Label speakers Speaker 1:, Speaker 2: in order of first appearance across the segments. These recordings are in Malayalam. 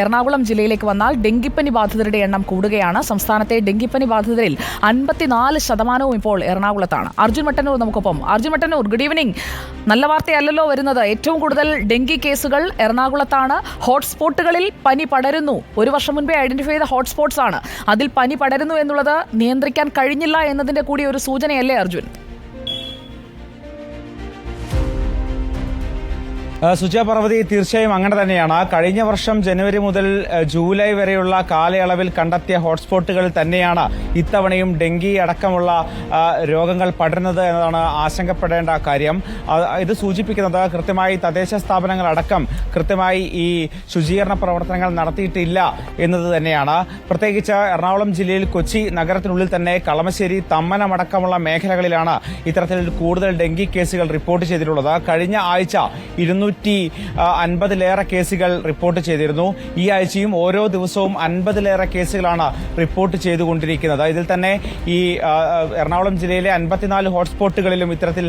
Speaker 1: എറണാകുളം ജില്ലയിലേക്ക് വന്നാൽ ഡെങ്കിപ്പനി ബാധിതരുടെ എണ്ണം കൂടുകയാണ്. സംസ്ഥാനത്തെ ഡെങ്കിപ്പനി ബാധിതരിൽ 54% ഇപ്പോൾ എറണാകുളത്താണ്. അർജുൻ മട്ടന്നൂർ നമുക്കൊപ്പം. Arjun Mattannur, good evening. നല്ല വാർത്തയല്ലല്ലോ വരുന്നത്. ഏറ്റവും കൂടുതൽ ഡെങ്കി കേസുകൾ എറണാകുളത്താണ്. ഹോട്ട്സ്പോട്ടുകളിൽ പനി പടരുന്നു. ഒരു വർഷം മുൻപേ ഐഡന്റിഫൈ ചെയ്ത ഹോട്ട്സ്പോട്ട്സ് ആണ്. അതിൽ പനി പടരുന്നു എന്നുള്ളത് നിയന്ത്രിക്കാൻ കഴിഞ്ഞില്ല എന്നതിന്റെ കൂടി ഒരു സൂചനയല്ലേ അർജുൻ?
Speaker 2: സുജ പർവതി, തീർച്ചയായും അങ്ങനെ തന്നെയാണ്. കഴിഞ്ഞ വർഷം ജനുവരി മുതൽ ജൂലൈ വരെയുള്ള കാലയളവിൽ കണ്ടെത്തിയ ഹോട്ട്സ്പോട്ടുകൾ തന്നെയാണ് ഇത്തവണയും ഡെങ്കി അടക്കമുള്ള രോഗങ്ങൾ പടരുന്നത് എന്നതാണ് ആശങ്കപ്പെടേണ്ട കാര്യം. ഇത് സൂചിപ്പിക്കുന്നത് കൃത്യമായി തദ്ദേശ സ്ഥാപനങ്ങളടക്കം കൃത്യമായി ഈ ശുചീകരണ പ്രവർത്തനങ്ങൾ നടത്തിയിട്ടില്ല എന്നത് തന്നെയാണ്. പ്രത്യേകിച്ച് എറണാകുളം ജില്ലയിൽ കൊച്ചി നഗരത്തിനുള്ളിൽ തന്നെ കളമശ്ശേരി, തമ്മനമടക്കമുള്ള മേഖലകളിലാണ് ഇത്തരത്തിൽ കൂടുതൽ ഡെങ്കി കേസുകൾ റിപ്പോർട്ട് ചെയ്തിട്ടുള്ളത്. കഴിഞ്ഞ ആഴ്ച 250-ലേറെ കേസുകൾ റിപ്പോർട്ട് ചെയ്തിരുന്നു. ഈ ആഴ്ചയും ഓരോ ദിവസവും 50-ലേറെ കേസുകളാണ് റിപ്പോർട്ട് ചെയ്തുകൊണ്ടിരിക്കുന്നത്. ഇതിൽ തന്നെ ഈ എറണാകുളം ജില്ലയിലെ 54 ഹോട്ട്സ്പോട്ടുകളിലും ഇത്തരത്തിൽ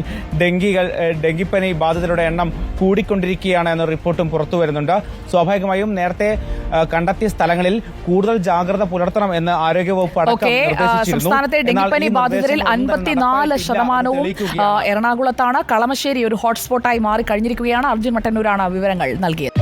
Speaker 2: ഡെങ്കിപ്പനി ബാധിതരുടെ എണ്ണം കൂടിക്കൊണ്ടിരിക്കുകയാണ് എന്ന റിപ്പോർട്ടും പുറത്തു വരുന്നുണ്ട്. സ്വാഭാവികമായും നേരത്തെ കണ്ടെത്തിയ സ്ഥലങ്ങളിൽ കൂടുതൽ ജാഗ്രത പുലർത്തണം എന്ന് ആരോഗ്യവകുപ്പ് അടക്കം നിർദ്ദേശിച്ചിരുന്നു.
Speaker 1: സംസ്ഥാനത്തെ ഡെങ്കിപ്പനി ബാധിതരിൽ 54% എറണാകുളത്താണ്. കളമശ്ശേരി ഒരു ഹോട്ട്സ്പോട്ടായി മാറി കഴിഞ്ഞിരിക്കുകയാണ്. അർജുൻ മട്ടന്നൂരാണ് വിവരങ്ങൾ നൽകിയത്.